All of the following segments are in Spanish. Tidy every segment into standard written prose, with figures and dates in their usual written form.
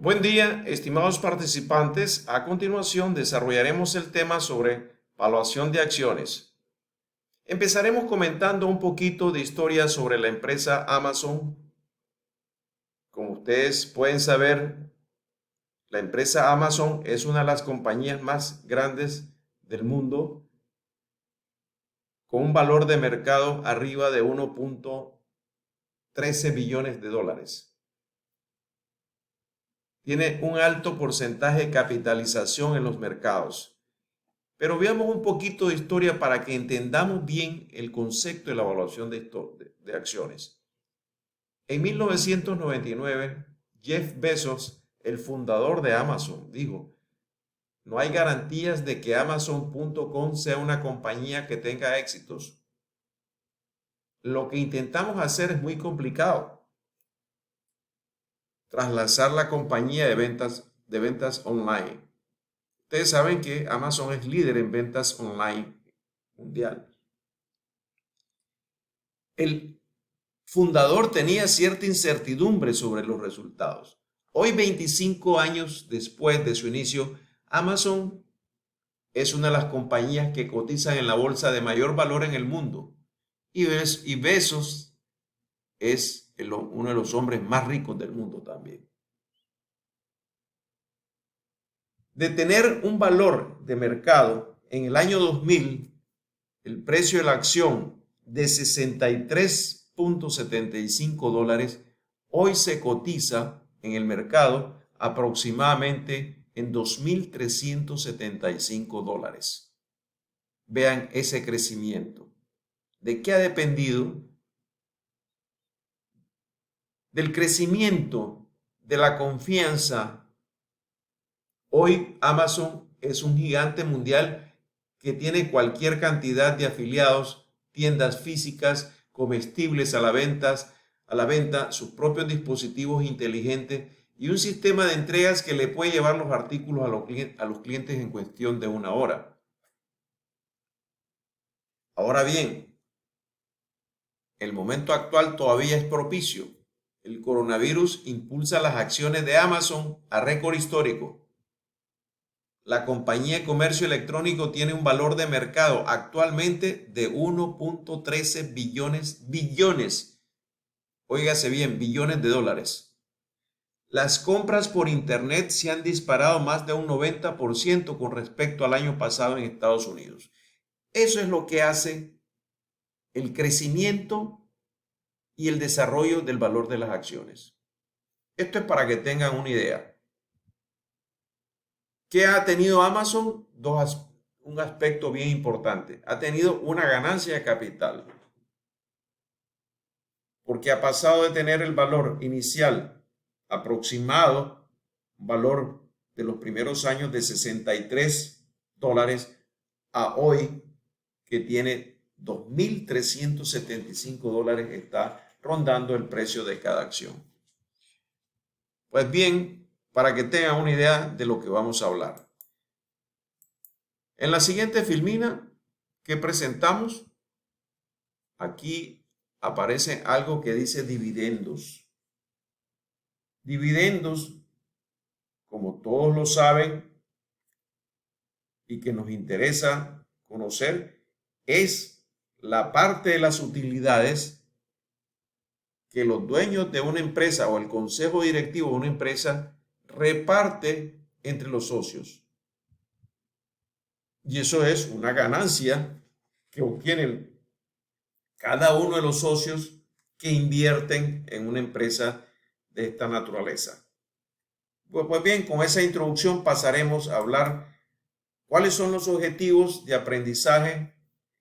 Buen día, estimados participantes. A continuación desarrollaremos el tema sobre valuación de acciones. Empezaremos comentando un poquito de historia sobre la empresa Amazon. Como ustedes pueden saber, la empresa Amazon es una de las compañías más grandes del mundo, con un valor de mercado arriba de 1.13 billones de dólares. Tiene un alto porcentaje de capitalización en los mercados. Pero veamos un poquito de historia para que entendamos bien el concepto de la evaluación de acciones. En 1999, Jeff Bezos, el fundador de Amazon, dijo: no hay garantías de que Amazon.com sea una compañía que tenga éxitos. Lo que intentamos hacer es muy complicado. Trasladar la compañía de ventas online. Ustedes saben que Amazon es líder en ventas online mundial. El fundador tenía cierta incertidumbre sobre los resultados. Hoy, 25 años después de su inicio, Amazon es una de las compañías que cotizan en la bolsa de mayor valor en el mundo. Y Bezos es uno de los hombres más ricos del mundo también. De tener un valor de mercado en el año 2000, el precio de la acción de 63.75 dólares, hoy se cotiza en el mercado aproximadamente en 2.375 dólares. Vean ese crecimiento. ¿De qué ha dependido? Del crecimiento de la confianza. Hoy Amazon es un gigante mundial que tiene cualquier cantidad de afiliados, tiendas físicas, comestibles a la venta, sus propios dispositivos inteligentes y un sistema de entregas que le puede llevar los artículos a los clientes en cuestión de una hora. Ahora bien, el momento actual todavía es propicio. El coronavirus impulsa las acciones de Amazon a récord histórico. La compañía de comercio electrónico tiene un valor de mercado actualmente de 1.13 billones, óigase bien, billones de dólares. Las compras por internet se han disparado más de un 90% con respecto al año pasado en Estados Unidos. Eso es lo que hace el crecimiento y el desarrollo del valor de las acciones. Esto es para que tengan una idea. ¿Qué ha tenido Amazon? Un aspecto bien importante. Ha tenido una ganancia de capital, porque ha pasado de tener el valor inicial aproximado, valor de los primeros años de 63 dólares, a hoy que tiene 2.375 dólares, está rondando el precio de cada acción. Pues bien, para que tengan una idea de lo que vamos a hablar. En la siguiente filmina que presentamos, aquí aparece algo que dice dividendos. Dividendos, como todos lo saben y que nos interesa conocer, es la parte de las utilidades que los dueños de una empresa o el consejo directivo de una empresa reparte entre los socios. Y eso es una ganancia que obtienen cada uno de los socios que invierten en una empresa de esta naturaleza. Pues bien, con esa introducción pasaremos a hablar cuáles son los objetivos de aprendizaje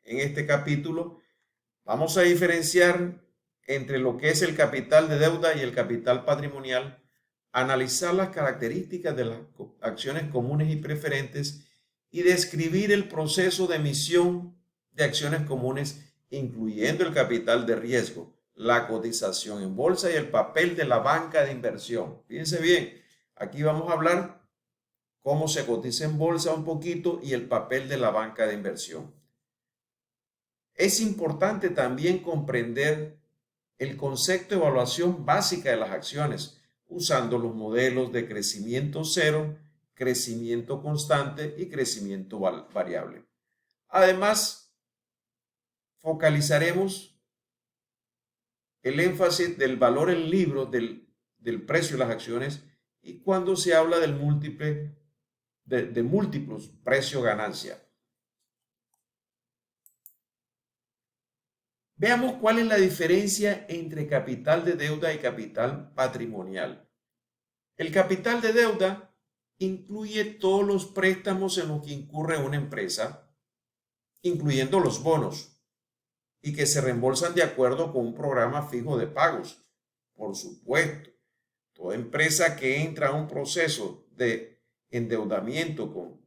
en este capítulo. Vamos a diferenciar entre lo que es el capital de deuda y el capital patrimonial, analizar las características de las acciones comunes y preferentes y describir el proceso de emisión de acciones comunes, incluyendo el capital de riesgo, la cotización en bolsa y el papel de la banca de inversión. Fíjense bien, aquí vamos a hablar cómo se cotiza en bolsa un poquito y el papel de la banca de inversión. Es importante también comprender el concepto de evaluación básica de las acciones. usando los modelos de crecimiento cero, crecimiento constante y crecimiento variable. Además, focalizaremos el énfasis del valor en libros del precio de las acciones y cuando se habla del múltiple de múltiplos precio-ganancia. Veamos cuál es la diferencia entre capital de deuda y capital patrimonial. El capital de deuda incluye todos los préstamos en los que incurre una empresa, incluyendo los bonos, y que se reembolsan de acuerdo con un programa fijo de pagos. Por supuesto, toda empresa que entra a un proceso de endeudamiento con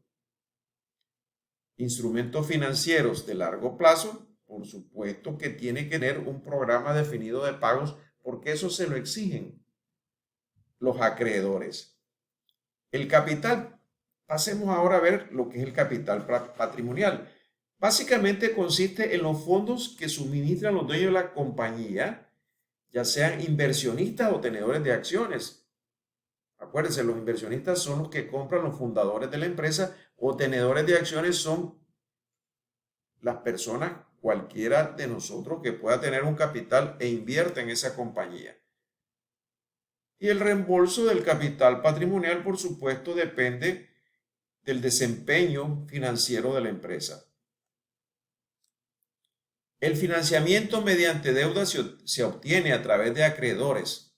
instrumentos financieros de largo plazo, por supuesto que tiene que tener un programa definido de pagos porque eso se lo exigen los acreedores. El capital, pasemos ahora a ver lo que es el capital patrimonial. Básicamente consiste en los fondos que suministran los dueños de la compañía, ya sean inversionistas o tenedores de acciones. Acuérdense, los inversionistas son los que compran los fundadores de la empresa o tenedores de acciones son las personas, cualquiera de nosotros que pueda tener un capital e invierta en esa compañía. Y el reembolso del capital patrimonial, por supuesto, depende del desempeño financiero de la empresa. El financiamiento mediante deuda se obtiene a través de acreedores,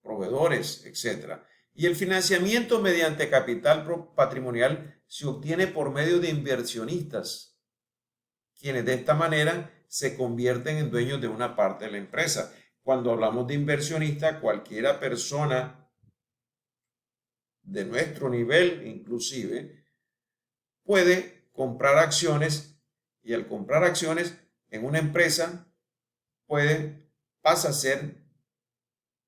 proveedores, etc. Y el financiamiento mediante capital patrimonial se obtiene por medio de inversionistas, quienes de esta manera se convierten en dueños de una parte de la empresa. Cuando hablamos de inversionista, cualquiera persona de nuestro nivel inclusive puede comprar acciones y al comprar acciones en una empresa pasa a ser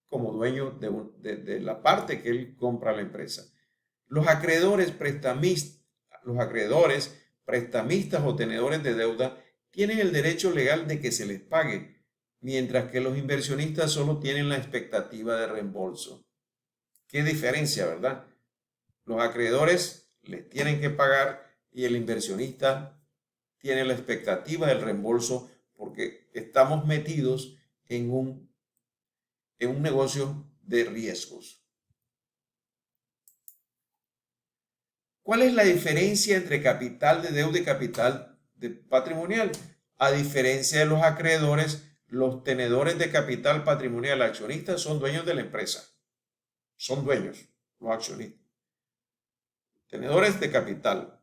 como dueño de la parte que él compra a la empresa. Los acreedores, prestamistas o tenedores de deuda tienen el derecho legal de que se les pague, mientras que los inversionistas solo tienen la expectativa de reembolso. ¿Qué diferencia, verdad? Los acreedores les tienen que pagar y el inversionista tiene la expectativa del reembolso porque estamos metidos en un negocio de riesgos. ¿Cuál es la diferencia entre capital de deuda y capital patrimonial? A diferencia de los acreedores, los tenedores de capital patrimonial accionistas son dueños de la empresa. Son dueños, los accionistas. Tenedores de capital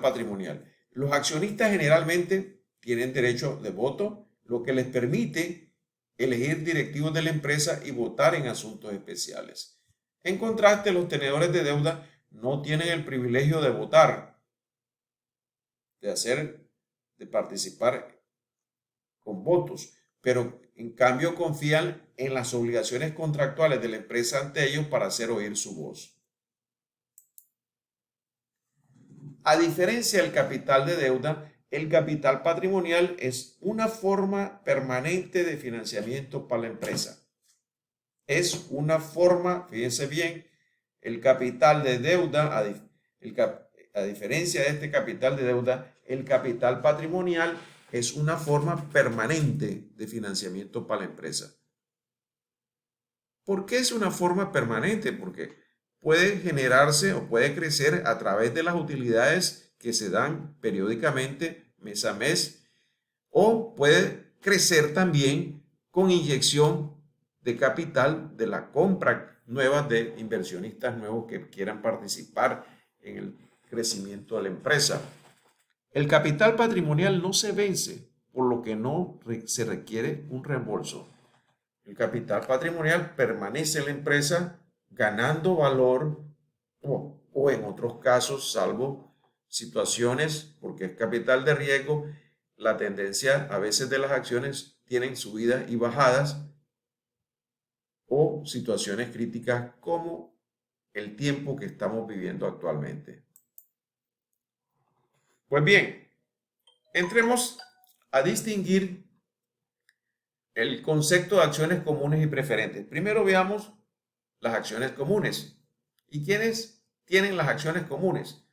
patrimonial. Los accionistas generalmente tienen derecho de voto, lo que les permite elegir directivos de la empresa y votar en asuntos especiales. En contraste, los tenedores de deuda no tienen el privilegio de votar, de participar con votos, pero en cambio confían en las obligaciones contractuales de la empresa ante ellos para hacer oír su voz. A diferencia del capital de deuda, el capital patrimonial es una forma permanente de financiamiento para la empresa. Es una forma, fíjense bien, el capital de deuda, a diferencia de este capital de deuda, el capital patrimonial es una forma permanente de financiamiento para la empresa. ¿Por qué es una forma permanente? Porque puede generarse o puede crecer a través de las utilidades que se dan periódicamente, mes a mes, o puede crecer también con inyección de capital de la compra nueva de inversionistas nuevos que quieran participar en el crecimiento de la empresa. El capital patrimonial no se vence, por lo que no se requiere un reembolso. El capital patrimonial permanece en la empresa ganando valor o en otros casos, salvo situaciones, porque es capital de riesgo, la tendencia a veces de las acciones tienen subidas y bajadas o situaciones críticas como el tiempo que estamos viviendo actualmente. Pues bien, entremos a distinguir el concepto de acciones comunes y preferentes. Primero veamos las acciones comunes. ¿Y quiénes tienen las acciones comunes?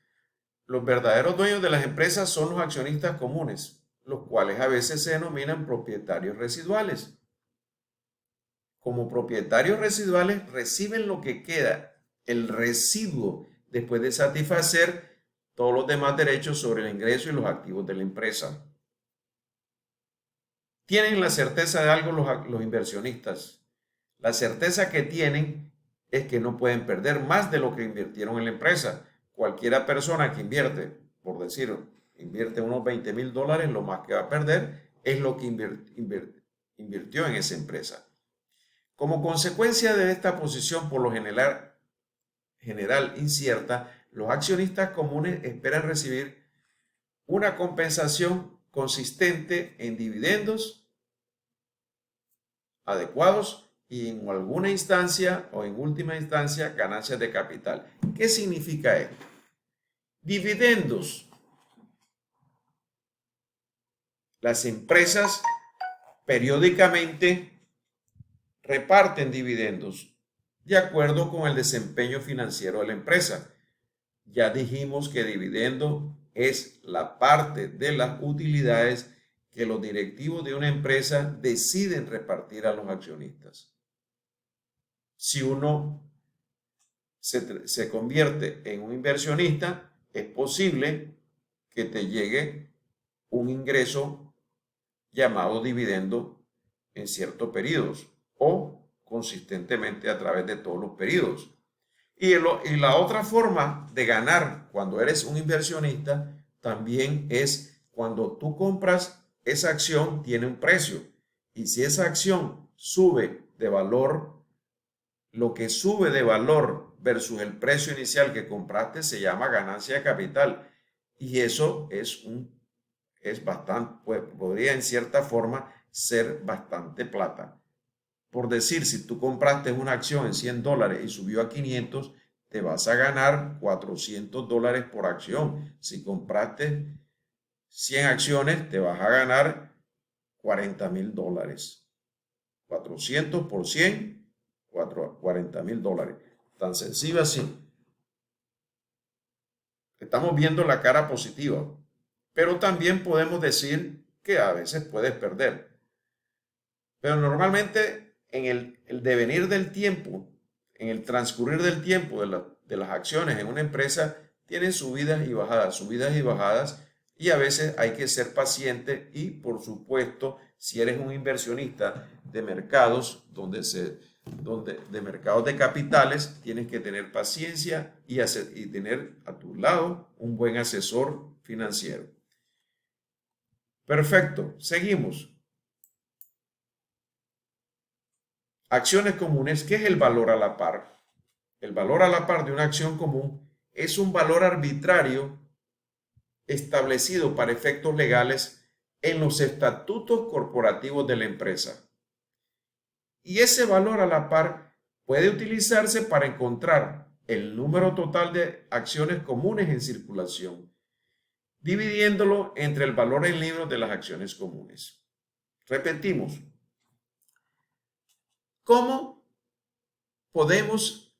Los verdaderos dueños de las empresas son los accionistas comunes, los cuales a veces se denominan propietarios residuales. Como propietarios residuales reciben lo que queda, el residuo, después de satisfacer todos los demás derechos sobre el ingreso y los activos de la empresa. Tienen la certeza de algo los inversionistas. La certeza que tienen es que no pueden perder más de lo que invirtieron en la empresa. Cualquiera persona que invierte, por decir, invierte unos $20,000, lo más que va a perder es lo que invirtió en esa empresa. Como consecuencia de esta posición por lo general incierta, los accionistas comunes esperan recibir una compensación consistente en dividendos adecuados y en alguna instancia o en última instancia ganancias de capital. ¿Qué significa esto? Dividendos. Las empresas periódicamente reparten dividendos de acuerdo con el desempeño financiero de la empresa. Ya dijimos que dividendo es la parte de las utilidades que los directivos de una empresa deciden repartir a los accionistas. Si uno se convierte en un inversionista, es posible que te llegue un ingreso llamado dividendo en ciertos periodos o consistentemente a través de todos los periodos. Y la otra forma de ganar cuando eres un inversionista también es cuando tú compras esa acción, tiene un precio. Y si esa acción sube de valor, lo que sube de valor versus el precio inicial que compraste se llama ganancia de capital. Y eso es bastante, podría en cierta forma ser bastante plata. Por decir, si tú compraste una acción en $100 y subió a 500, te vas a ganar $400 por acción. Si compraste 100 acciones, te vas a ganar $40,000. 400 por 100, $40,000. Tan sencillo así. Estamos viendo la cara positiva, pero también podemos decir que a veces puedes perder. Pero normalmente en el devenir del tiempo, en el transcurrir del tiempo de las acciones en una empresa, tienen subidas y bajadas, y a veces hay que ser paciente y, por supuesto, si eres un inversionista de mercados de mercados de capitales, tienes que tener paciencia y tener a tu lado un buen asesor financiero. Perfecto, seguimos. Acciones comunes. ¿Qué es el valor a la par? El valor a la par de una acción común es un valor arbitrario establecido para efectos legales en los estatutos corporativos de la empresa. Y ese valor a la par puede utilizarse para encontrar el número total de acciones comunes en circulación, dividiéndolo entre el valor en libros de las acciones comunes. Repetimos. ¿Cómo podemos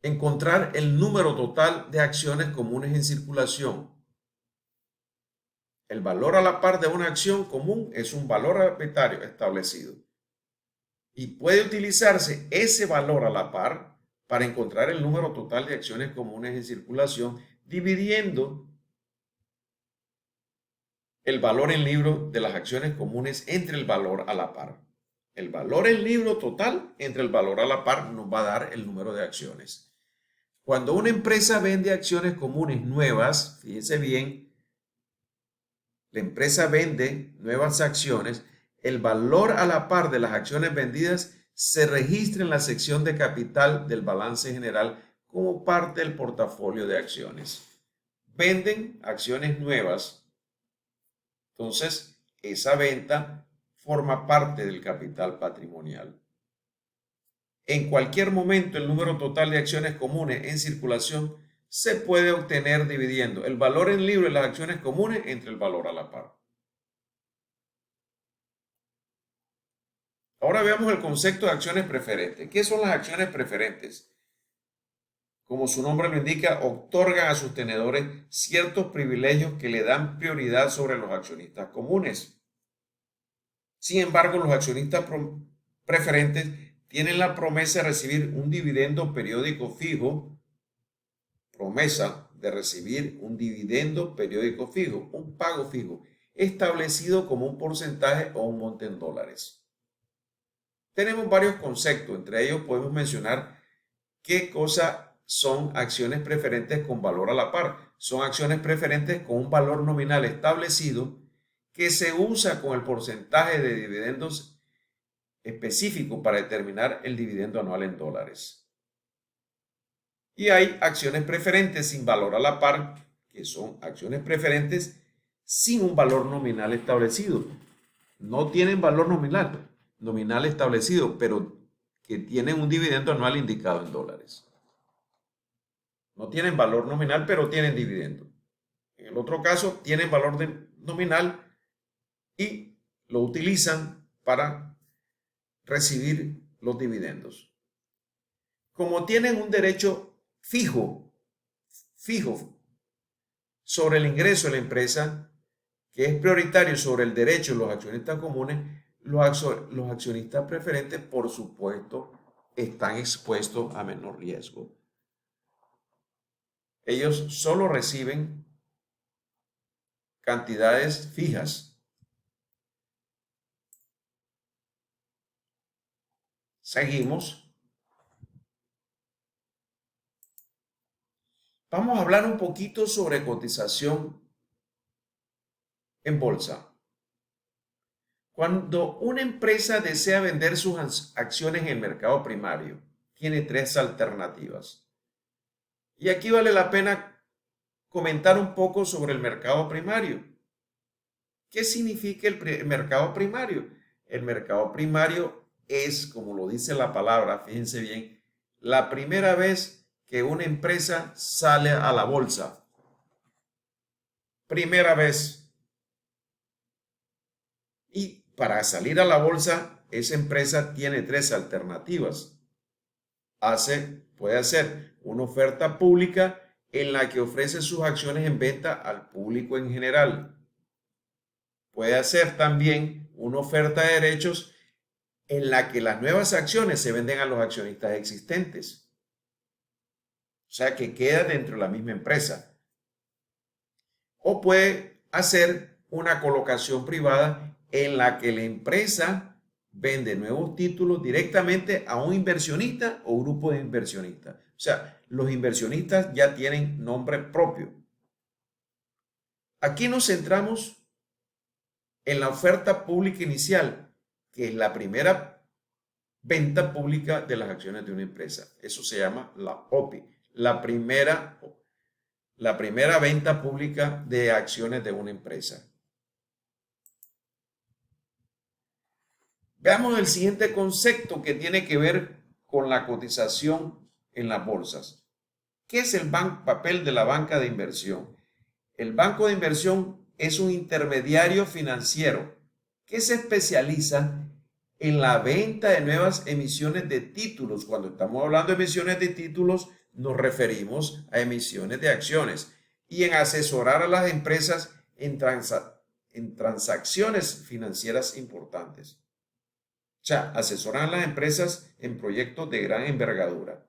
encontrar el número total de acciones comunes en circulación? El valor a la par de una acción común es un valor arbitrario establecido y puede utilizarse ese valor a la par para encontrar el número total de acciones comunes en circulación, dividiendo el valor en libro de las acciones comunes entre el valor a la par. El valor en libro total entre el valor a la par nos va a dar el número de acciones. Cuando una empresa vende acciones comunes nuevas, fíjense bien, la empresa vende nuevas acciones, el valor a la par de las acciones vendidas se registra en la sección de capital del balance general como parte del portafolio de acciones. Venden acciones nuevas, entonces esa venta forma parte del capital patrimonial. En cualquier momento, el número total de acciones comunes en circulación se puede obtener dividiendo el valor en libro de las acciones comunes entre el valor a la par. Ahora veamos el concepto de acciones preferentes. ¿Qué son las acciones preferentes? Como su nombre lo indica, otorgan a sus tenedores ciertos privilegios que le dan prioridad sobre los accionistas comunes. Sin embargo, los accionistas preferentes tienen la promesa de recibir un dividendo periódico fijo, promesa de recibir un dividendo periódico fijo, un pago fijo, establecido como un porcentaje o un monte en dólares. Tenemos varios conceptos, entre ellos podemos mencionar qué cosa son acciones preferentes con valor a la par. Son acciones preferentes con un valor nominal establecido que se usa con el porcentaje de dividendos específico para determinar el dividendo anual en dólares. Y hay acciones preferentes sin valor a la par, que son acciones preferentes sin un valor nominal establecido. No tienen valor nominal establecido, pero que tienen un dividendo anual indicado en dólares. No tienen valor nominal, pero tienen dividendo. En el otro caso, tienen valor nominal y lo utilizan para recibir los dividendos. Como tienen un derecho fijo sobre el ingreso de la empresa, que es prioritario sobre el derecho de los accionistas comunes, los accionistas preferentes, por supuesto, están expuestos a menor riesgo. Ellos solo reciben cantidades fijas. Seguimos. Vamos a hablar un poquito sobre cotización en bolsa. Cuando una empresa desea vender sus acciones en el mercado primario, tiene tres alternativas. Y aquí vale la pena comentar un poco sobre el mercado primario. ¿Qué significa el mercado primario? El mercado primario es, como lo dice la palabra, fíjense bien, la primera vez que una empresa sale a la bolsa. Primera vez. Y para salir a la bolsa, esa empresa tiene tres alternativas. Puede hacer una oferta pública en la que ofrece sus acciones en venta al público en general. Puede hacer también una oferta de derechos en la que las nuevas acciones se venden a los accionistas existentes. O sea, que queda dentro de la misma empresa. O puede hacer una colocación privada en la que la empresa vende nuevos títulos directamente a un inversionista o grupo de inversionistas. O sea, los inversionistas ya tienen nombre propio. Aquí nos centramos en la oferta pública inicial, que es la primera venta pública de las acciones de una empresa. Eso se llama la OPI, la primera venta pública de acciones de una empresa. Veamos el siguiente concepto que tiene que ver con la cotización en las bolsas. ¿Qué es el papel de la banca de inversión? El banco de inversión es un intermediario financiero que se especializa en la venta de nuevas emisiones de títulos. Cuando estamos hablando de emisiones de títulos, nos referimos a emisiones de acciones y en asesorar a las empresas en transacciones financieras importantes. O sea, asesoran a las empresas en proyectos de gran envergadura.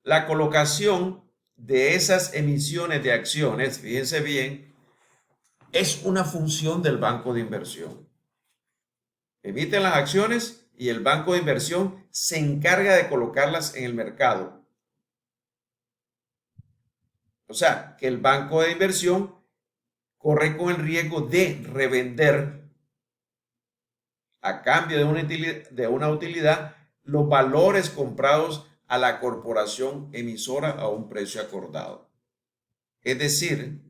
La colocación de esas emisiones de acciones, fíjense bien, es una función del banco de inversión. Emiten las acciones y el banco de inversión se encarga de colocarlas en el mercado. O sea, que el banco de inversión corre con el riesgo de revender a cambio de una utilidad los valores comprados a la corporación emisora a un precio acordado. Es decir,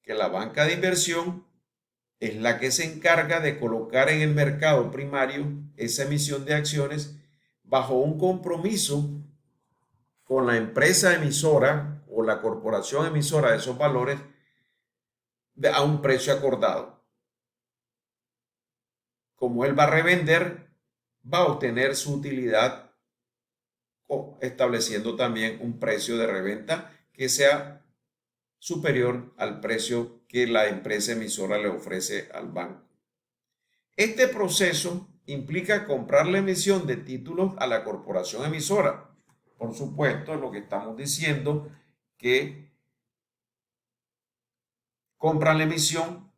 que la banca de inversión es la que se encarga de colocar en el mercado primario esa emisión de acciones bajo un compromiso con la empresa emisora o la corporación emisora de esos valores a un precio acordado. como él va a revender, va a obtener su utilidad estableciendo también un precio de reventa que sea superior al precio que la empresa emisora le ofrece al banco. Este proceso implica comprar la emisión de títulos a la corporación emisora. Por supuesto, lo que estamos diciendo que compran la emisión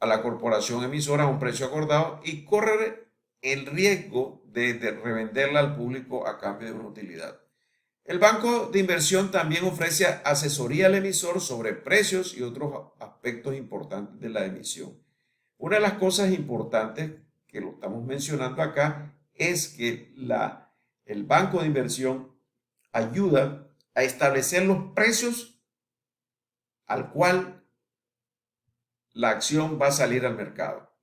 a la corporación emisora a un precio acordado y correr el riesgo de revenderla al público a cambio de una utilidad. El banco de inversión también ofrece asesoría al emisor sobre precios y otros aspectos importantes de la emisión. Una de las cosas importantes que lo estamos mencionando acá es que el banco de inversión ayuda a establecer los precios al cual la acción va a salir al mercado.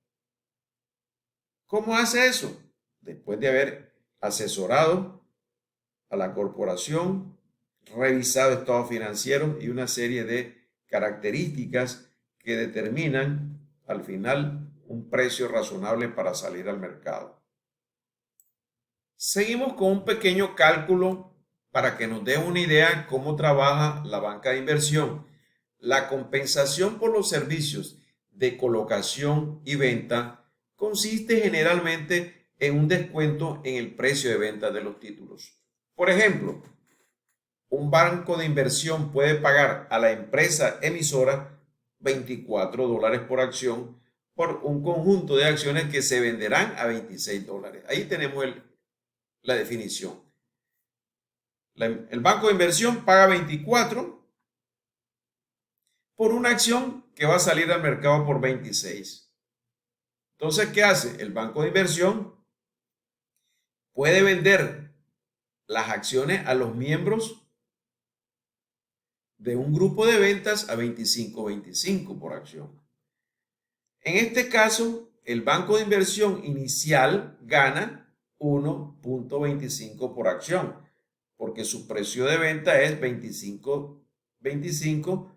¿Cómo hace eso? Después de haber asesorado a la corporación, revisado estados financieros y una serie de características que determinan al final un precio razonable para salir al mercado. Seguimos con un pequeño cálculo para que nos dé una idea cómo trabaja la banca de inversión. La compensación por los servicios de colocación y venta consiste generalmente en un descuento en el precio de venta de los títulos. Por ejemplo, un banco de inversión puede pagar a la empresa emisora $24 por acción por un conjunto de acciones que se venderán a $26. Ahí tenemos la definición. El banco de inversión paga 24 por una acción que va a salir al mercado por 26. Entonces, ¿qué hace? El banco de inversión puede vender las acciones a los miembros de un grupo de ventas a 25.25 por acción. En este caso, el banco de inversión inicial gana 1.25 por acción, porque su precio de venta es 25.25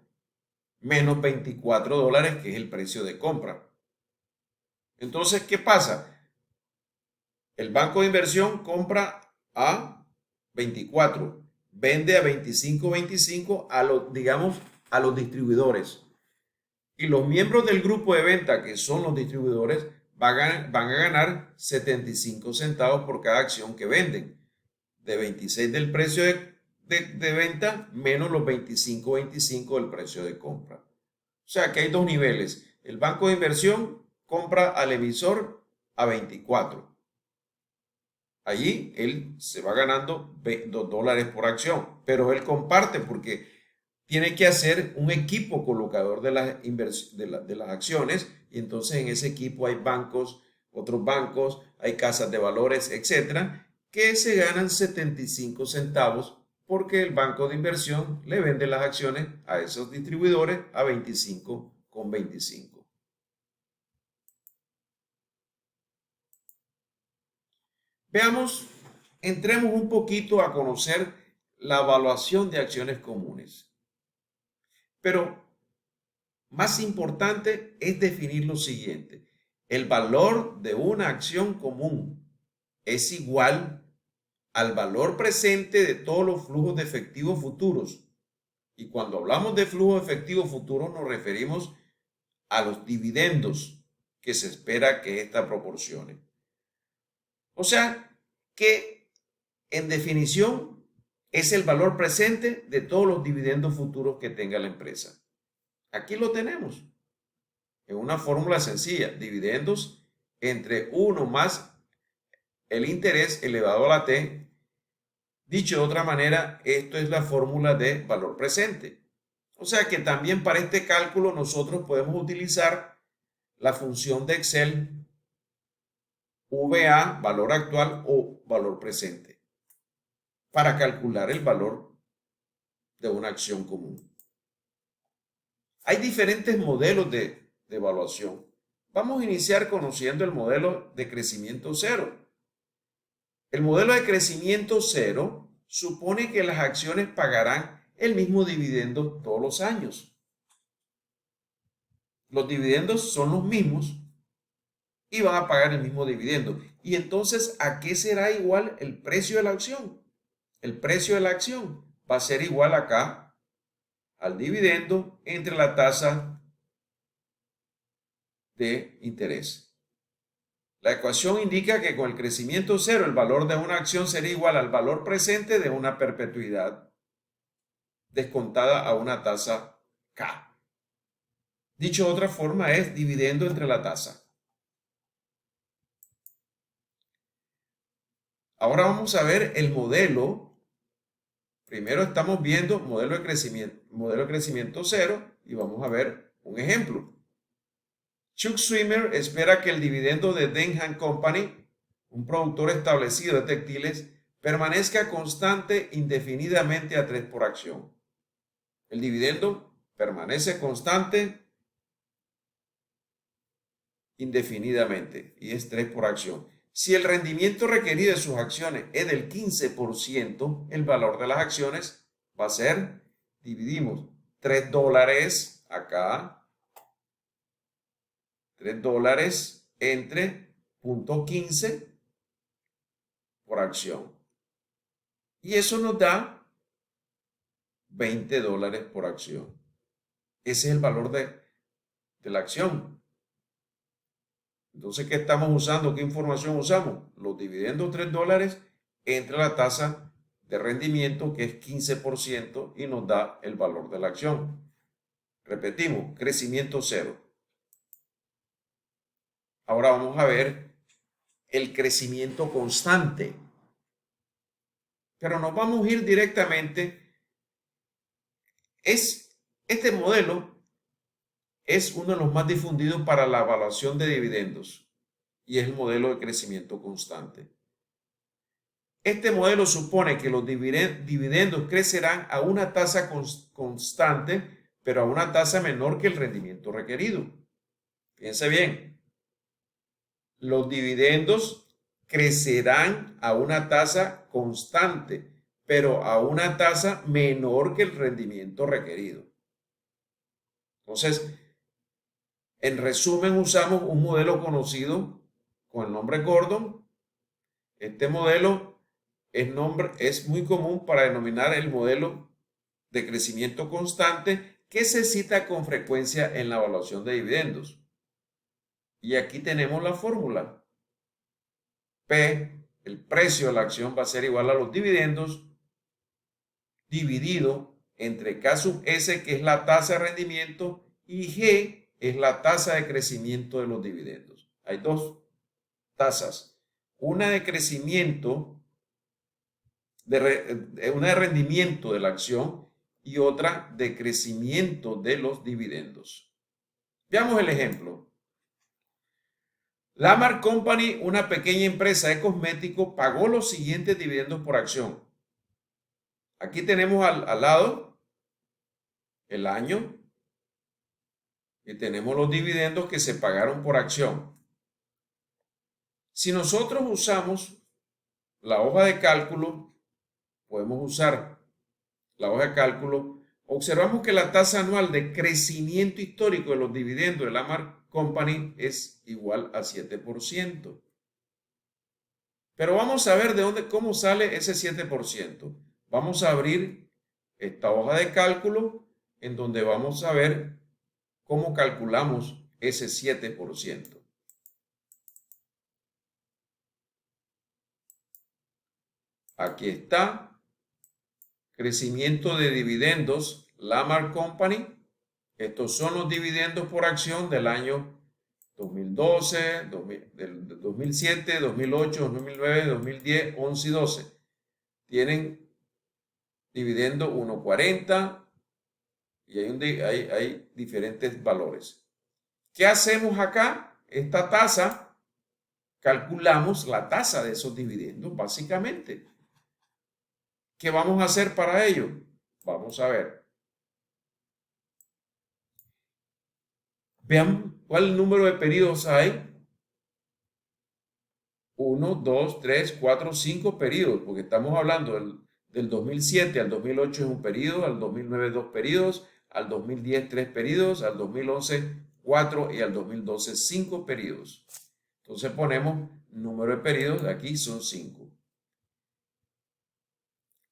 menos $24, que es el precio de compra. Entonces, ¿qué pasa? El banco de inversión compra a 24, vende a 25.25 a los, digamos, a los distribuidores. Y los miembros del grupo de venta, que son los distribuidores, van a ganar 75 centavos por cada acción que venden. De 26 del precio de venta menos los 25.25 del precio de compra. O sea que hay dos niveles. El banco de inversión compra al emisor a 24. Allí él se va ganando $2 por acción, pero él comparte porque tiene que hacer un equipo colocador de las acciones, y entonces en ese equipo hay bancos, otros bancos, hay casas de valores, etcétera, que se ganan 75 centavos porque el banco de inversión le vende las acciones a esos distribuidores a 25.25. Veamos, entremos un poquito a conocer la evaluación de acciones comunes. Pero más importante es definir lo siguiente: el valor de una acción común es igual al valor presente de todos los flujos de efectivo futuros. Y cuando hablamos de flujo de efectivo futuro nos referimos a los dividendos que se espera que ésta proporcione. O sea que, en definición, es el valor presente de todos los dividendos futuros que tenga la empresa. Aquí lo tenemos en una fórmula sencilla: dividendos entre 1 más el interés elevado a la t. Dicho de otra manera, esto es la fórmula de valor presente. O sea que también para este cálculo nosotros podemos utilizar la función de Excel VA, valor actual o valor presente, para calcular el valor de una acción común. Hay diferentes modelos de evaluación. Vamos a iniciar conociendo el modelo de crecimiento cero. El modelo de crecimiento cero supone que las acciones pagarán el mismo dividendo todos los años. Los dividendos son los mismos, y van a pagar el mismo dividendo. Y entonces, ¿a qué será igual el precio de la acción? El precio de la acción va a ser igual acá al dividendo entre la tasa de interés. La ecuación indica que con el crecimiento cero, el valor de una acción sería igual al valor presente de una perpetuidad descontada a una tasa K. Dicho de otra forma, es dividendo entre la tasa. Ahora vamos a ver el modelo. Primero estamos viendo modelo de crecimiento cero y vamos a ver un ejemplo. Chuck Swimmer espera que el dividendo de Denham Company, un productor establecido de textiles, permanezca constante indefinidamente a 3 por acción. El dividendo permanece constante indefinidamente y es 3 por acción. Si el rendimiento requerido de sus acciones es del 15%, el valor de las acciones va a ser, dividimos $3 acá, $3 entre 0.15 por acción. Y eso nos da $20 por acción. Ese es el valor de la acción. Entonces, ¿qué estamos usando? ¿Qué información usamos? Los dividendos $3 entre la tasa de rendimiento, que es 15%, y nos da el valor de la acción. Repetimos, crecimiento cero. Ahora vamos a ver el crecimiento constante. Pero nos vamos a ir directamente. Este modelo es uno de los más difundidos para la evaluación de dividendos y es el modelo de crecimiento constante. Este modelo supone que los dividendos crecerán a una tasa constante, pero a una tasa menor que el rendimiento requerido. Fíjense bien, los dividendos crecerán a una tasa constante, pero a una tasa menor que el rendimiento requerido. Entonces, en resumen, usamos un modelo conocido con el nombre Gordon. Este modelo es muy común para denominar el modelo de crecimiento constante que se cita con frecuencia en la evaluación de dividendos. Y aquí tenemos la fórmula. P, el precio de la acción, va a ser igual a los dividendos dividido entre K sub S, que es la tasa de rendimiento, y G es la tasa de crecimiento de los dividendos. Hay dos tasas. Una de crecimiento, una de rendimiento de la acción y otra de crecimiento de los dividendos. Veamos el ejemplo. Lamar Company, una pequeña empresa de cosméticos, pagó los siguientes dividendos por acción. Aquí tenemos al lado el año y tenemos los dividendos que se pagaron por acción. Si nosotros usamos la hoja de cálculo, podemos usar la hoja de cálculo, observamos que la tasa anual de crecimiento histórico de los dividendos de Lamar Company es igual a 7%. Pero vamos a ver cómo sale ese 7%. Vamos a abrir esta hoja de cálculo en donde vamos a ver cómo calculamos ese 7%. Aquí está, crecimiento de dividendos, Lamar Company. Estos son los dividendos por acción del año 2012, del 2007, 2008, 2009, 2010, 11 y 12. Tienen dividendo 1.40 y hay diferentes valores. ¿Qué hacemos acá? Esta tasa, calculamos la tasa de esos dividendos, básicamente. ¿Qué vamos a hacer para ello? Vamos a ver. Vean cuál número de periodos hay. 1, 2, 3, 4, 5 periodos, porque estamos hablando del 2007 al 2008 es un periodo, al 2009 2 periodos, al 2010 3 periodos, al 2011 4 y al 2012 5 periodos. Entonces ponemos número de periodos, de aquí son 5.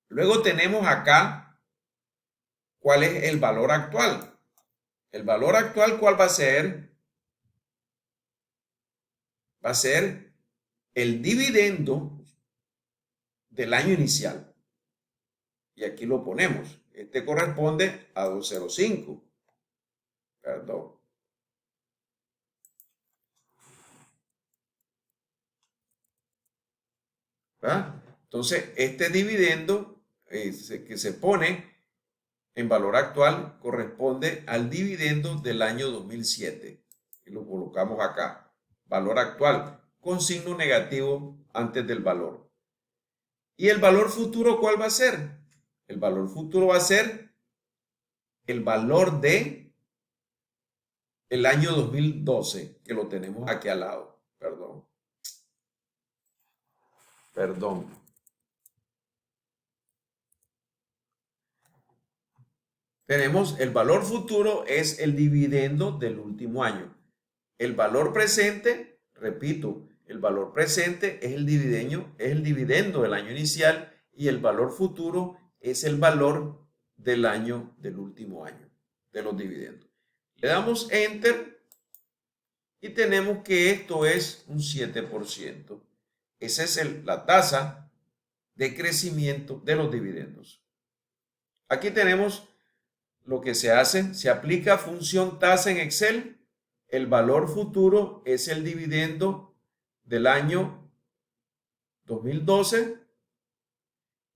Luego tenemos acá cuál es el valor actual. El valor actual, ¿cuál va a ser? Va a ser el dividendo del año inicial. Y aquí lo ponemos. Este corresponde a 205. Perdón. ¿verdad? Entonces, este dividendo que se pone en valor actual corresponde al dividendo del año 2007. Y lo colocamos acá. Valor actual con signo negativo antes del valor. ¿Y el valor futuro cuál va a ser? El valor futuro va a ser el valor de el año 2012, que lo tenemos aquí al lado. Perdón. Tenemos el valor futuro es el dividendo del último año. El valor presente, repito, el valor presente es el dividendo del año inicial y el valor futuro es el valor del año del último año de los dividendos. Le damos Enter y tenemos que esto es un 7%. Esa es la tasa de crecimiento de los dividendos. Aquí tenemos lo que se hace, se aplica función tasa en Excel. El valor futuro es el dividendo del año 2012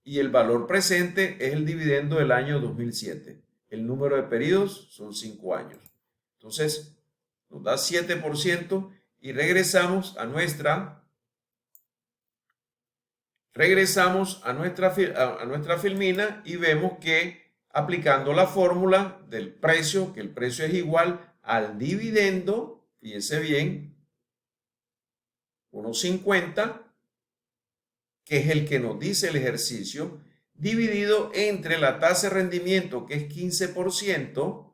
y el valor presente es el dividendo del año 2007. El número de periodos son 5 años. Entonces, nos da 7% y regresamos a nuestra filmina y vemos que aplicando la fórmula del precio, que el precio es igual al dividendo, fíjense bien, 1.50, que es el que nos dice el ejercicio, dividido entre la tasa de rendimiento, que es 15%,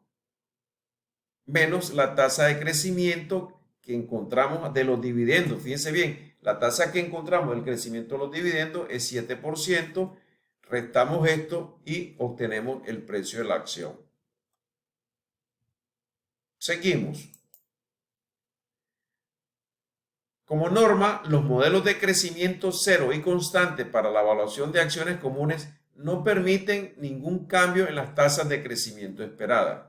menos la tasa de crecimiento que encontramos de los dividendos. Fíjense bien, la tasa que encontramos del crecimiento de los dividendos es 7%, restamos esto y obtenemos el precio de la acción. Seguimos. Como norma, los modelos de crecimiento cero y constante para la evaluación de acciones comunes no permiten ningún cambio en las tasas de crecimiento esperadas.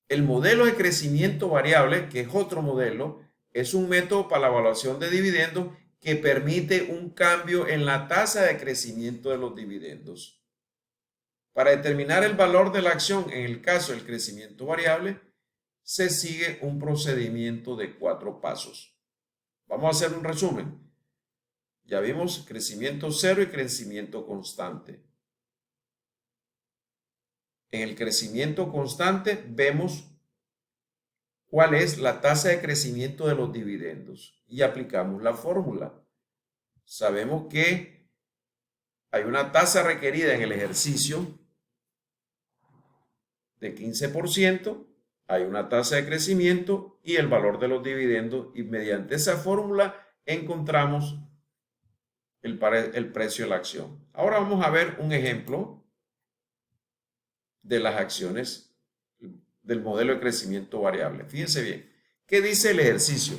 El modelo de crecimiento variable, que es otro modelo, es un método para la evaluación de dividendos que permite un cambio en la tasa de crecimiento de los dividendos. Para determinar el valor de la acción en el caso del crecimiento variable, se sigue un procedimiento de 4 pasos. Vamos a hacer un resumen. Ya vimos crecimiento cero y crecimiento constante. En el crecimiento constante vemos cuál es la tasa de crecimiento de los dividendos y aplicamos la fórmula. Sabemos que hay una tasa requerida en el ejercicio de 15%, hay una tasa de crecimiento y el valor de los dividendos y mediante esa fórmula encontramos el precio de la acción. Ahora vamos a ver un ejemplo de las acciones del modelo de crecimiento variable. Fíjense bien, ¿qué dice el ejercicio?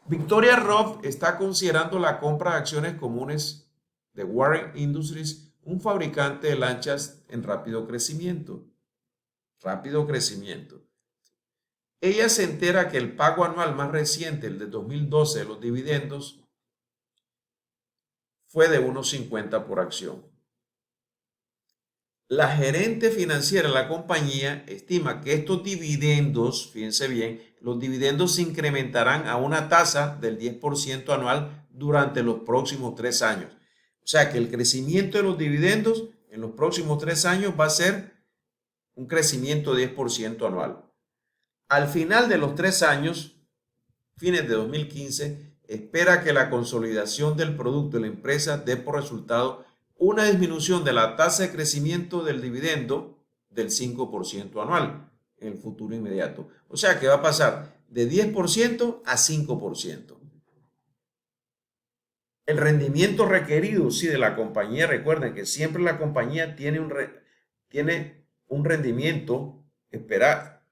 Victoria Ruff está considerando la compra de acciones comunes de Warren Industries, un fabricante de lanchas en rápido crecimiento. Ella se entera que el pago anual más reciente, el de 2012 de los dividendos, fue de 1.50 por acción. La gerente financiera de la compañía estima que estos dividendos, fíjense bien, los dividendos se incrementarán a una tasa del 10% anual durante los próximos 3 años. O sea que el crecimiento de los dividendos en los próximos 3 años va a ser un crecimiento de 10% anual. Al final de los 3 años, fines de 2015, espera que la consolidación del producto de la empresa dé por resultado una disminución de la tasa de crecimiento del dividendo del 5% anual en el futuro inmediato. O sea que va a pasar de 10% a 5%. el rendimiento requerido, sí, de la compañía. Recuerden que siempre la compañía tiene un rendimiento, espera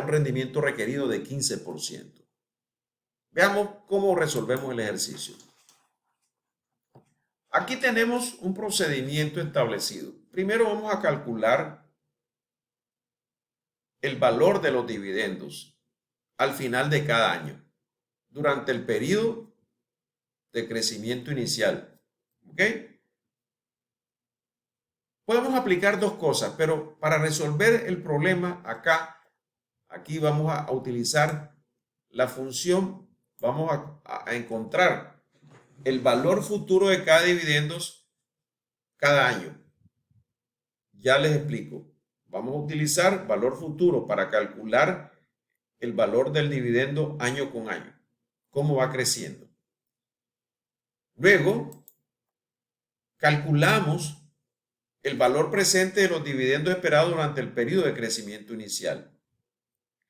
un rendimiento requerido de 15%. Veamos cómo resolvemos el ejercicio. Aquí tenemos un procedimiento establecido. Primero vamos a calcular el valor de los dividendos al final de cada año, durante el periodo de crecimiento inicial. ¿Ok? Podemos aplicar dos cosas, pero para resolver el problema aquí vamos a utilizar la función, vamos a encontrar el valor futuro de cada dividendo cada año. Ya les explico. Vamos a utilizar valor futuro para calcular el valor del dividendo año con año, cómo va creciendo. Luego, calculamos el valor presente de los dividendos esperados durante el periodo de crecimiento inicial.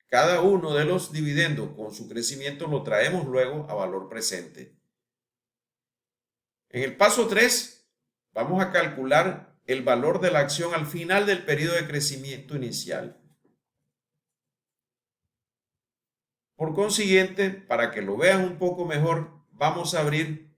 Cada uno de los dividendos con su crecimiento lo traemos luego a valor presente. En el paso 3, vamos a calcular el valor de la acción al final del periodo de crecimiento inicial. Por consiguiente, para que lo vean un poco mejor, vamos a abrir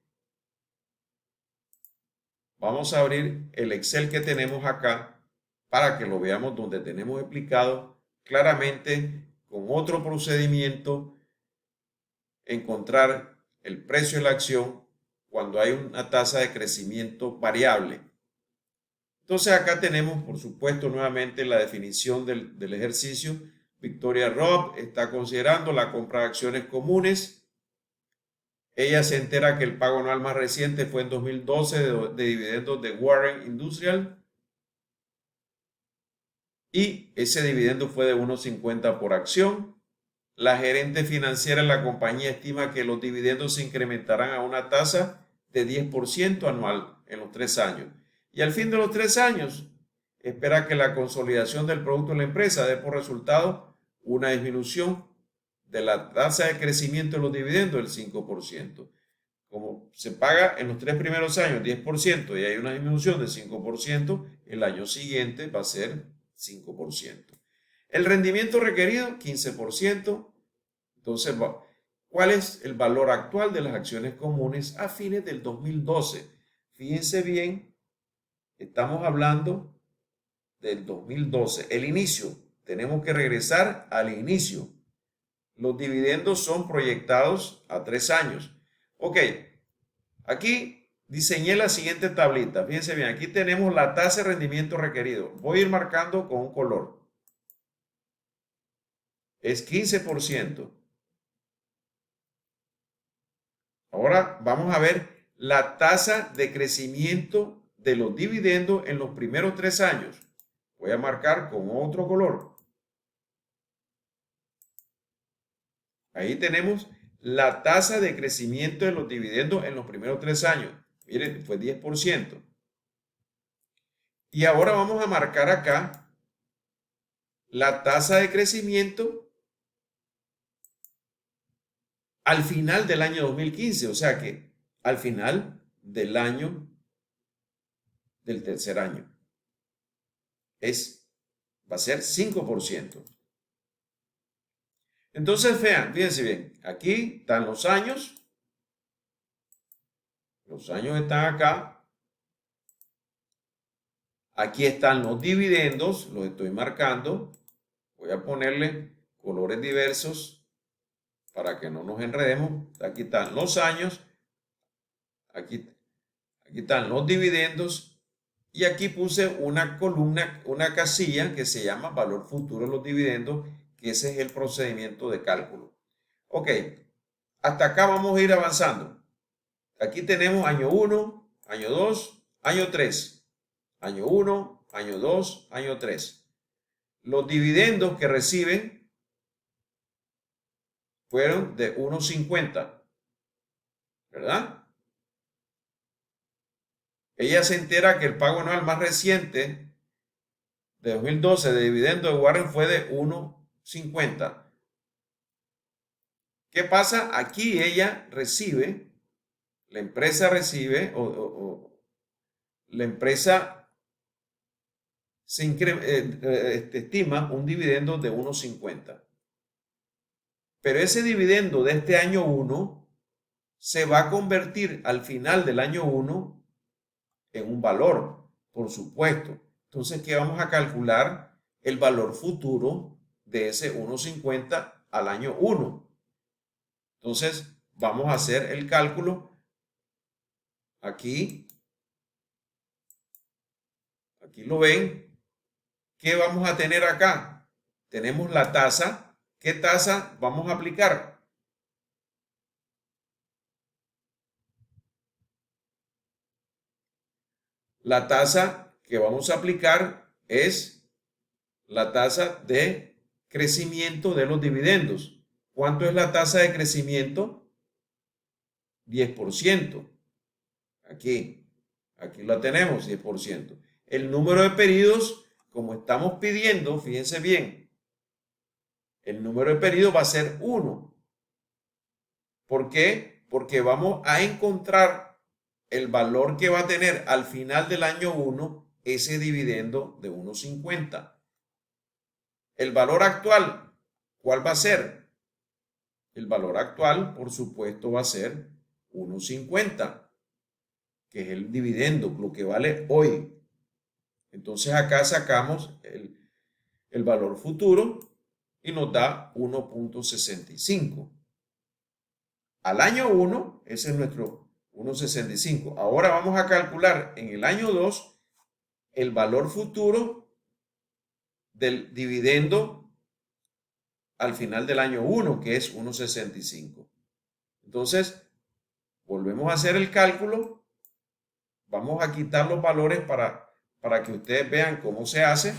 el Excel que tenemos acá para que lo veamos, donde tenemos explicado claramente con otro procedimiento encontrar el precio de la acción cuando hay una tasa de crecimiento variable. Entonces acá tenemos, por supuesto, nuevamente la definición del ejercicio. Victoria Robb está considerando la compra de acciones comunes. Ella se entera que el pago anual más reciente fue en 2012 de dividendos de Warren Industrial. Y ese dividendo fue de 1.50 por acción. La gerente financiera de la compañía estima que los dividendos se incrementarán a una tasa de 10% anual en los 3 años. Y al fin de los 3 años, espera que la consolidación del producto de la empresa dé por resultado una disminución de la tasa de crecimiento de los dividendos del 5%. Como se paga en los 3 primeros años 10% y hay una disminución del 5%, el año siguiente va a ser 5%. El rendimiento requerido, 15%. Entonces, ¿cuál es el valor actual de las acciones comunes a fines del 2012? Fíjense bien, estamos hablando del 2012, el inicio. Tenemos que regresar al inicio. Los dividendos son proyectados a 3 años. Ok, aquí diseñé la siguiente tablita. Fíjense bien, aquí tenemos la tasa de rendimiento requerido. Voy a ir marcando con un color. Es 15%. Ahora vamos a ver la tasa de crecimiento de los dividendos en los primeros 3 años. Voy a marcar con otro color. Ahí tenemos la tasa de crecimiento de los dividendos en los primeros 3 años. Miren, fue 10%. Y ahora vamos a marcar acá la tasa de crecimiento al final del año 2015. O sea que al final del año del tercer año. Va a ser 5%. Entonces, vean, fíjense bien, aquí están los años están acá, aquí están los dividendos, los estoy marcando, voy a ponerle colores diversos para que no nos enredemos, aquí están los años, aquí están los dividendos y aquí puse una columna, una casilla que se llama valor futuro de los dividendos, que ese es el procedimiento de cálculo. Ok, hasta acá vamos a ir avanzando. Aquí tenemos año 1, año 2, año 3. Año 1, año 2, año 3. Los dividendos que reciben fueron de 1.50, ¿verdad? Ella se entera que el pago anual más reciente de 2012 de dividendo de Warren fue de 1.50. ¿Qué pasa? Aquí ella recibe la empresa recibe la empresa estima un dividendo de 1.50. Pero ese dividendo de este año 1 se va a convertir al final del año 1 en un valor, por supuesto. Entonces, ¿qué vamos a calcular? El valor futuro de ese 1.50 al año 1. Entonces, vamos a hacer el cálculo aquí. Aquí lo ven. ¿Qué vamos a tener acá? Tenemos la tasa. ¿Qué tasa vamos a aplicar? La tasa que vamos a aplicar es la tasa de crecimiento de los dividendos. ¿Cuánto es la tasa de crecimiento? 10%. Aquí la tenemos, 10%. El número de periodos, como estamos pidiendo, fíjense bien, el número de periodos va a ser 1. ¿Por qué? Porque vamos a encontrar el valor que va a tener al final del año 1 ese dividendo de 1.50. El valor actual, ¿cuál va a ser? El valor actual, por supuesto, va a ser 1.50, que es el dividendo, lo que vale hoy. Entonces acá sacamos el valor futuro y nos da 1.65. Al año 1, ese es nuestro 1.65. Ahora vamos a calcular en el año 2 el valor futuro del dividendo al final del año 1, que es 1.65. Entonces, volvemos a hacer el cálculo. Vamos a quitar los valores para que ustedes vean cómo se hace.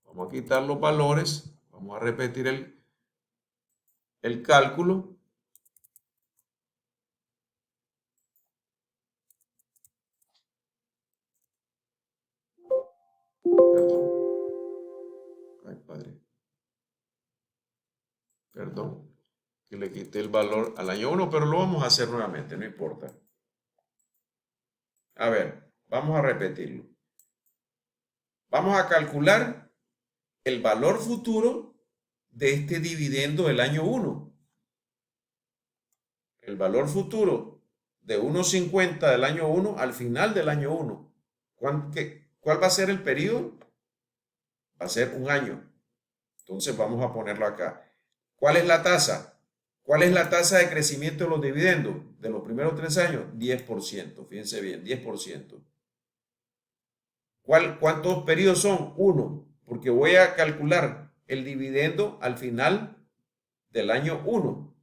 Vamos a quitar los valores. Vamos a repetir el cálculo. Perdón. Ay, padre. Perdón. Que le quité el valor al año 1, pero lo vamos a hacer nuevamente, no importa. A ver, vamos a repetirlo. Vamos a calcular el valor futuro de este dividendo del año 1. El valor futuro de 1.50 del año 1 al final del año 1. ¿Cuál va a ser el periodo? Va a ser un año. Entonces vamos a ponerlo acá. ¿Cuál es la tasa? ¿Cuál es la tasa de crecimiento de los dividendos de los primeros 3 años? 10%. Fíjense bien, 10%. ¿Cuántos periodos son? 1, porque voy a calcular el dividendo al final del año 1.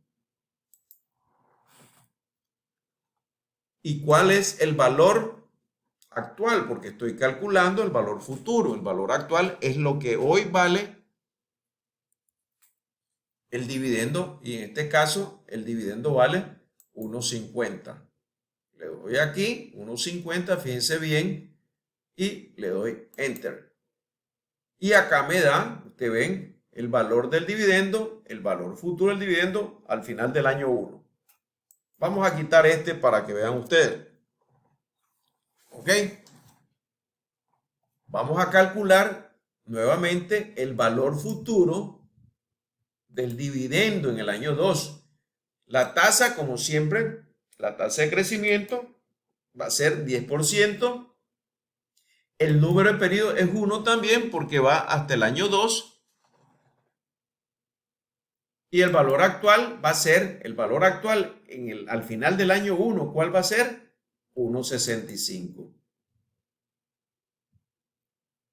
¿Y cuál es el valor actual? Porque estoy calculando el valor futuro. El valor actual es lo que hoy vale el dividendo, y en este caso el dividendo vale 1.50. Le doy aquí 1.50, fíjense bien, y le doy Enter. Y acá me da, ustedes ven, el valor del dividendo, el valor futuro del dividendo al final del año 1. Vamos a quitar este para que vean ustedes. ¿Ok? Vamos a calcular nuevamente el valor futuro del dividendo en el año 2. La tasa, como siempre, la tasa de crecimiento va a ser 10%. El número de periodos es 1 también porque va hasta el año 2. Y el valor actual va a ser, el valor actual al final del año 1, ¿cuál va a ser? 1.65.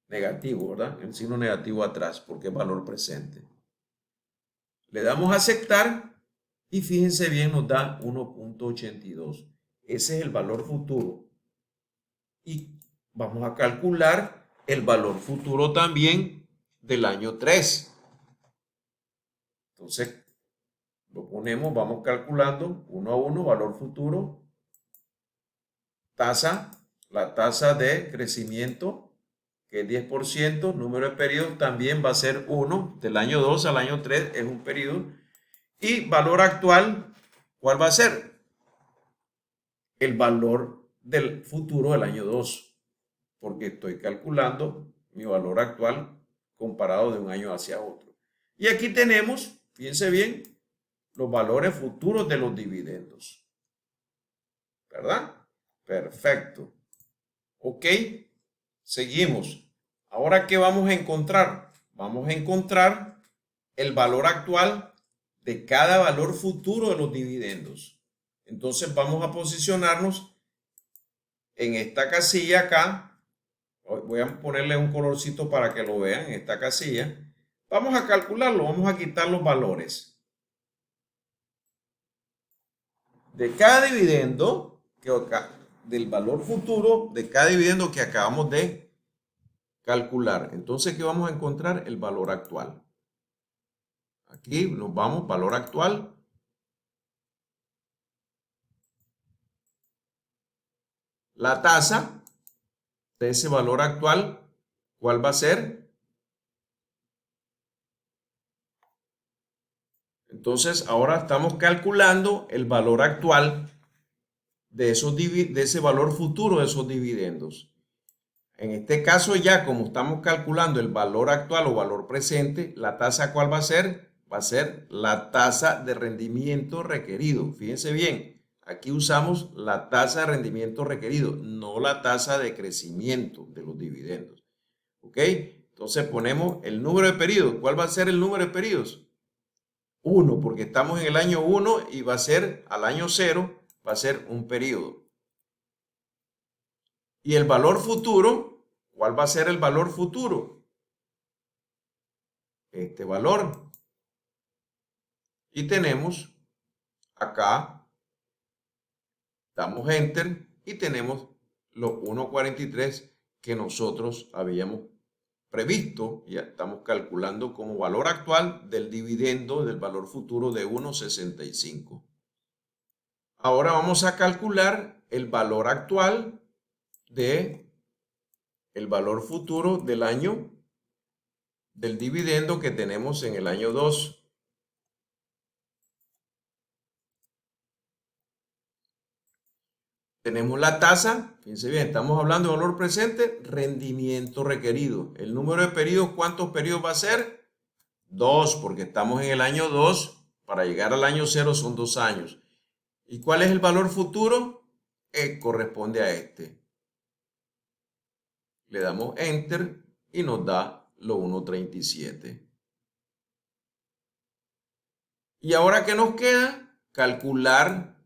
Negativo, ¿verdad? El signo negativo atrás porque es valor presente. Le damos a aceptar y fíjense bien, nos da 1.82. Ese es el valor futuro. Y vamos a calcular el valor futuro también del año 3. Entonces, lo ponemos, vamos calculando 1 a 1, valor futuro, tasa, la tasa de crecimiento, que es 10%, número de periodos también va a ser 1, del año 2 al año 3 es un periodo, y valor actual, ¿cuál va a ser? el valor del futuro del año 2, porque estoy calculando mi valor actual comparado de un año hacia otro. Y aquí tenemos, fíjense bien, los valores futuros de los dividendos. ¿Verdad? Perfecto. Ok, seguimos. Ahora, ¿qué vamos a encontrar? Vamos a encontrar el valor actual de cada valor futuro de los dividendos. Entonces vamos a posicionarnos en esta casilla acá. Voy a ponerle un colorcito para que lo vean en esta casilla. Vamos a calcularlo, vamos a quitar los valores de cada dividendo, del valor futuro de cada dividendo que acabamos de calcular. Entonces, ¿qué vamos a encontrar? El valor actual. Aquí nos vamos, valor actual. La tasa de ese valor actual, ¿cuál va a ser? Entonces, ahora estamos calculando el valor actual de ese valor futuro de esos dividendos. En este caso ya, como estamos calculando el valor actual o valor presente, ¿la tasa cuál va a ser? Va a ser la tasa de rendimiento requerido. Fíjense bien, aquí usamos la tasa de rendimiento requerido, no la tasa de crecimiento de los dividendos. ¿Ok? Entonces ponemos el número de periodos. ¿Cuál va a ser el número de periodos? 1, porque estamos en el año 1 y va a ser al año 0, va a ser un periodo. Y el valor futuro, ¿cuál va a ser el valor futuro? Este valor. Y tenemos acá, damos enter y tenemos los 1.43 que nosotros habíamos previsto. Ya estamos calculando como valor actual del dividendo del valor futuro de 1.65. Ahora vamos a calcular el valor actual de el valor futuro del año del dividendo que tenemos en el año 2. Tenemos la tasa, fíjense bien, estamos hablando de valor presente, rendimiento requerido. El número de periodos, ¿cuántos periodos va a ser? 2, porque estamos en el año 2, para llegar al año 0 son 2 años. ¿Y cuál es el valor futuro? Corresponde a este. Le damos enter y nos da lo 1.37. Y ahora, ¿qué nos queda? Calcular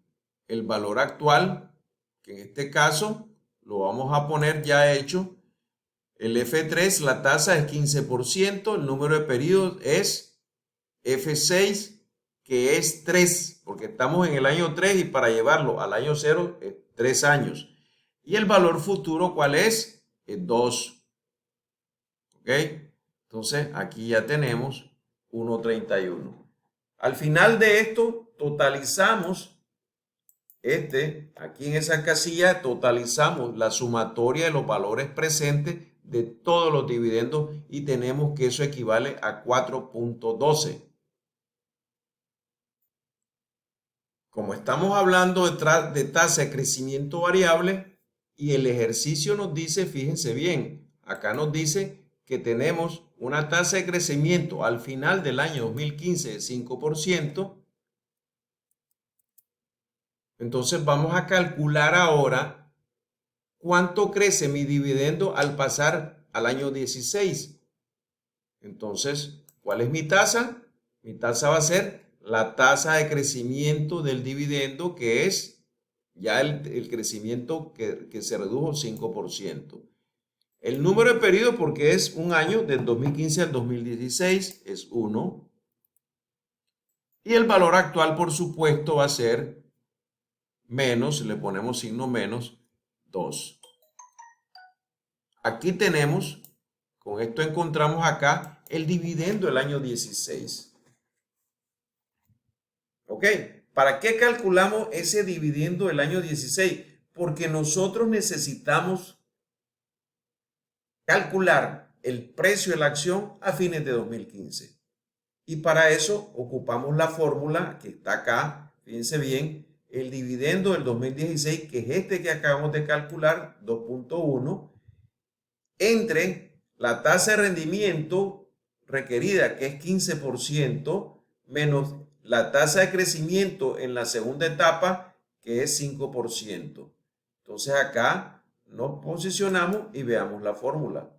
el valor actual, que en este caso lo vamos a poner ya hecho. El F3, la tasa es 15%, el número de periodos es F6, que es 3, porque estamos en el año 3 y para llevarlo al año 0 es 3 años. Y el valor futuro, ¿cuál es? Es 2. ¿Ok? Entonces, aquí ya tenemos 1.31. Al final de esto, totalizamos aquí en esa casilla, totalizamos la sumatoria de los valores presentes de todos los dividendos y tenemos que eso equivale a 4.12. Como estamos hablando de tasa de crecimiento variable y el ejercicio nos dice, fíjense bien, acá nos dice que tenemos una tasa de crecimiento al final del año 2015 de 5%. Entonces vamos a calcular ahora cuánto crece mi dividendo al pasar al año 16. Entonces, ¿cuál es mi tasa? Mi tasa va a ser la tasa de crecimiento del dividendo, que es ya el crecimiento que se redujo 5%. El número de periodos, porque es un año del 2015 al 2016, es 1. Y el valor actual, por supuesto, va a ser menos, le ponemos signo menos, 2. Aquí tenemos, con esto encontramos acá el dividendo del año 16. ¿Ok? ¿Para qué calculamos ese dividendo del año 16? Porque nosotros necesitamos calcular el precio de la acción a fines de 2015. Y para eso ocupamos la fórmula que está acá, fíjense bien, el dividendo del 2016, que es este que acabamos de calcular, 2.1, entre la tasa de rendimiento requerida, que es 15%, menos la tasa de crecimiento en la segunda etapa, que es 5%. Entonces acá nos posicionamos y veamos la fórmula.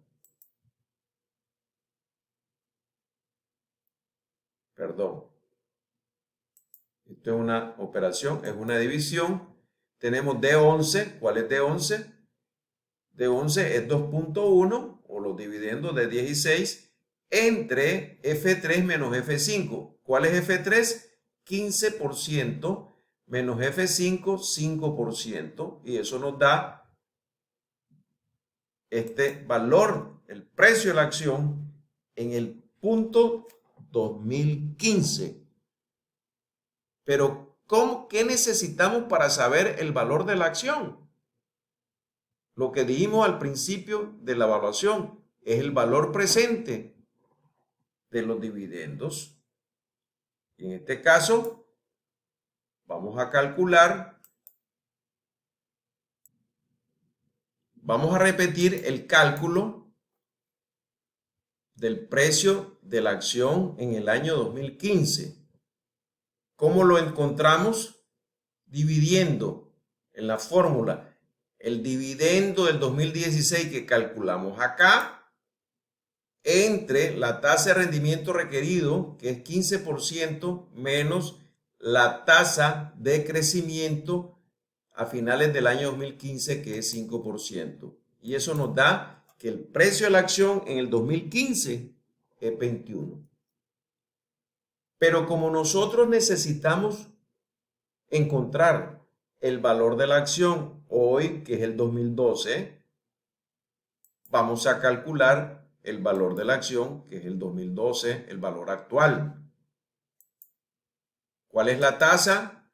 Perdón. Esto es una operación, es una división. Tenemos D11. ¿Cuál es D11? D11 es 2.1 o los dividendos de 16 entre F3 menos F5. ¿Cuál es F3? 15% menos F5, 5%. Y eso nos da este valor, el precio de la acción en el punto 2015. Pero ¿qué necesitamos para saber el valor de la acción? Lo que dijimos al principio de la evaluación es el valor presente de los dividendos. Y en este caso, vamos a calcular, vamos a repetir el cálculo del precio de la acción en el año 2015. ¿Cómo lo encontramos? Dividiendo en la fórmula el dividendo del 2016 que calculamos acá entre la tasa de rendimiento requerido, que es 15%, menos la tasa de crecimiento a finales del año 2015, que es 5%. Y eso nos da que el precio de la acción en el 2015 es 21. Pero como nosotros necesitamos encontrar el valor de la acción hoy, que es el 2012, vamos a calcular el valor de la acción, que es el 2012, el valor actual. ¿Cuál es la tasa?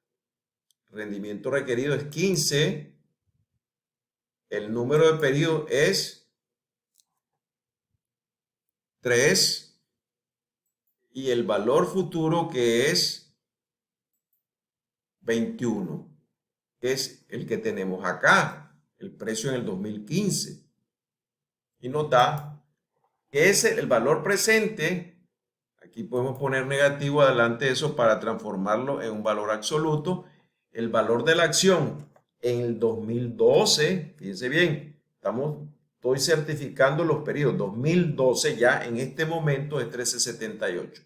Rendimiento requerido es 15. El número de periodos es 3. Y el valor futuro, que es 21. Es el que tenemos acá, el precio en el 2015. Y nos da que es el valor presente. Aquí podemos poner negativo adelante de eso para transformarlo en un valor absoluto. El valor de la acción en el 2012, fíjense bien, estoy certificando los periodos. 2012 ya en este momento es 13.78.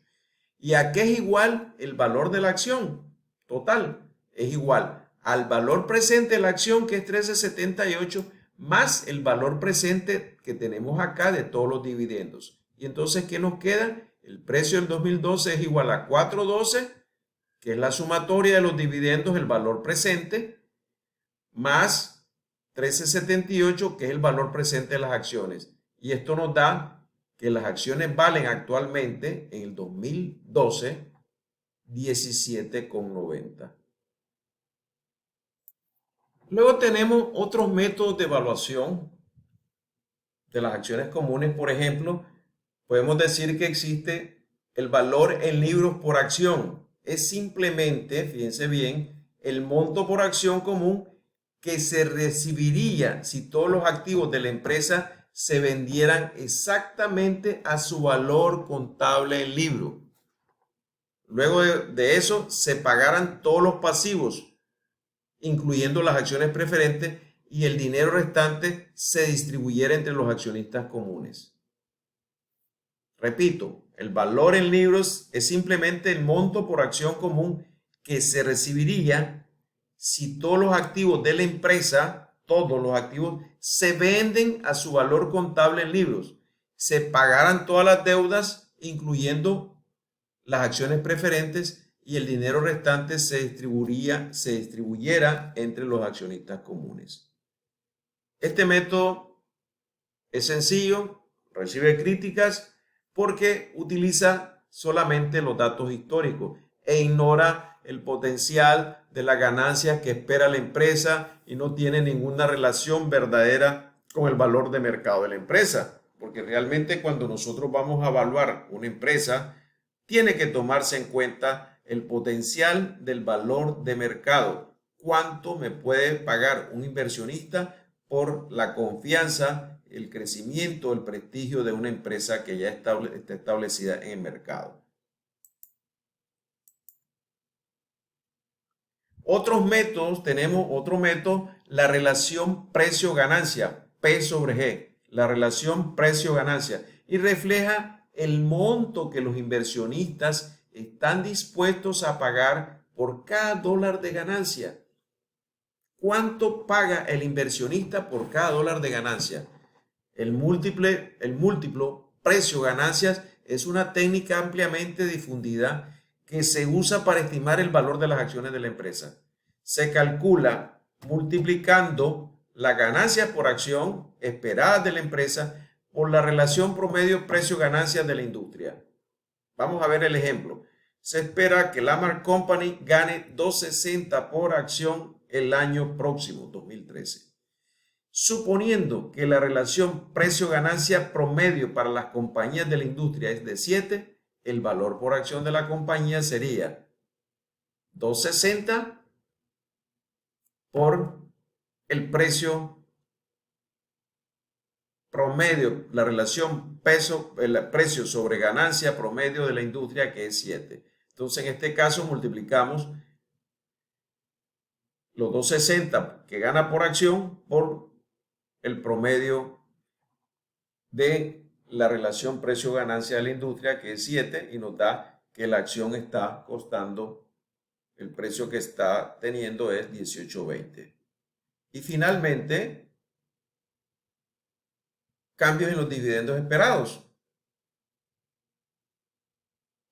¿Y a qué es igual el valor de la acción total? Es igual al valor presente de la acción, que es 13.78, más el valor presente que tenemos acá de todos los dividendos. Y entonces, ¿qué nos queda? El precio del 2012 es igual a 4.12, que es la sumatoria de los dividendos, el valor presente, más 13.78, que es el valor presente de las acciones. Y esto nos da que las acciones valen actualmente en el 2012 17,90. Luego tenemos otros métodos de evaluación de las acciones comunes. Por ejemplo, podemos decir que existe el valor en libros por acción. Es simplemente, fíjense bien, el monto por acción común que se recibiría si todos los activos de la empresa se vendieran exactamente a su valor contable en libro. Luego de eso, se pagaran todos los pasivos, incluyendo las acciones preferentes, y el dinero restante se distribuyera entre los accionistas comunes. Repito, el valor en libros es simplemente el monto por acción común que se recibiría si todos los activos de la empresa, todos los activos, se venden a su valor contable en libros, se pagaran todas las deudas, incluyendo las acciones preferentes, y el dinero restante se distribuyera entre los accionistas comunes. Este método es sencillo, recibe críticas porque utiliza solamente los datos históricos e ignora el potencial de las ganancias que espera la empresa y no tiene ninguna relación verdadera con el valor de mercado de la empresa. Porque realmente cuando nosotros vamos a evaluar una empresa, tiene que tomarse en cuenta el potencial del valor de mercado, cuánto me puede pagar un inversionista por la confianza, el crecimiento, el prestigio de una empresa que ya está establecida en el mercado. Otros métodos, tenemos otro método, la relación precio-ganancia, P sobre G, la relación precio-ganancia, y refleja el monto que los inversionistas están dispuestos a pagar por cada dólar de ganancia. ¿Cuánto paga el inversionista por cada dólar de ganancia? El múltiplo precio-ganancias es una técnica ampliamente difundida que se usa para estimar el valor de las acciones de la empresa. Se calcula multiplicando la ganancia por acción esperada de la empresa por la relación promedio precio-ganancia de la industria. Vamos a ver el ejemplo. Se espera que Lamar Company gane $2.60 por acción el año próximo, 2013. Suponiendo que la relación precio-ganancia promedio para las compañías de la industria es de 7, el valor por acción de la compañía sería $2.60 por el precio promedio, la relación precio sobre ganancia promedio de la industria, que es 7. Entonces, en este caso, multiplicamos los $2.60 que gana por acción por el promedio de la relación precio-ganancia de la industria, que es 7, y nos da que la acción está costando, el precio que está teniendo es $18.20. Y finalmente, cambios en los dividendos esperados.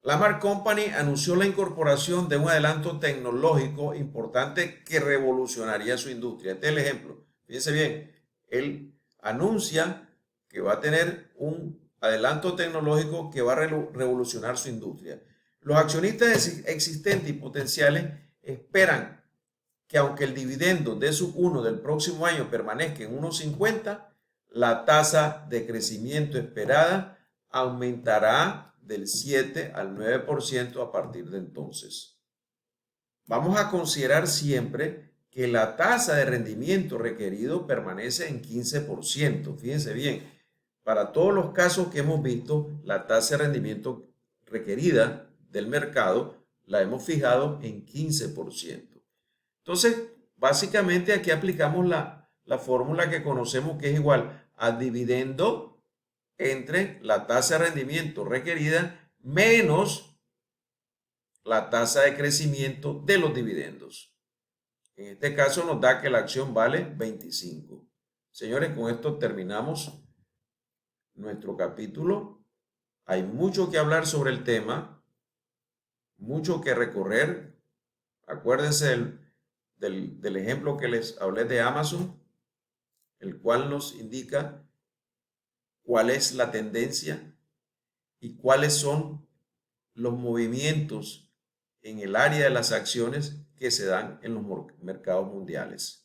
Lamar Company anunció la incorporación de un adelanto tecnológico importante que revolucionaría su industria. Este es el ejemplo. Fíjense bien, él anuncia que va a tener un adelanto tecnológico que va a revolucionar su industria. Los accionistas existentes y potenciales esperan que aunque el dividendo de sub 1 del próximo año permanezca en 1.50, la tasa de crecimiento esperada aumentará del 7 al 9% a partir de entonces. Vamos a considerar siempre que la tasa de rendimiento requerido permanece en 15%. Fíjense bien, para todos los casos que hemos visto, la tasa de rendimiento requerida del mercado la hemos fijado en 15%. Entonces, básicamente aquí aplicamos la fórmula que conocemos, que es igual a dividendo entre la tasa de rendimiento requerida menos la tasa de crecimiento de los dividendos. En este caso nos da que la acción vale 25. Señores, con esto terminamos nuestro capítulo. Hay mucho que hablar sobre el tema, mucho que recorrer. Acuérdense del ejemplo que les hablé de Amazon, el cual nos indica cuál es la tendencia y cuáles son los movimientos en el área de las acciones que se dan en los mercados mundiales.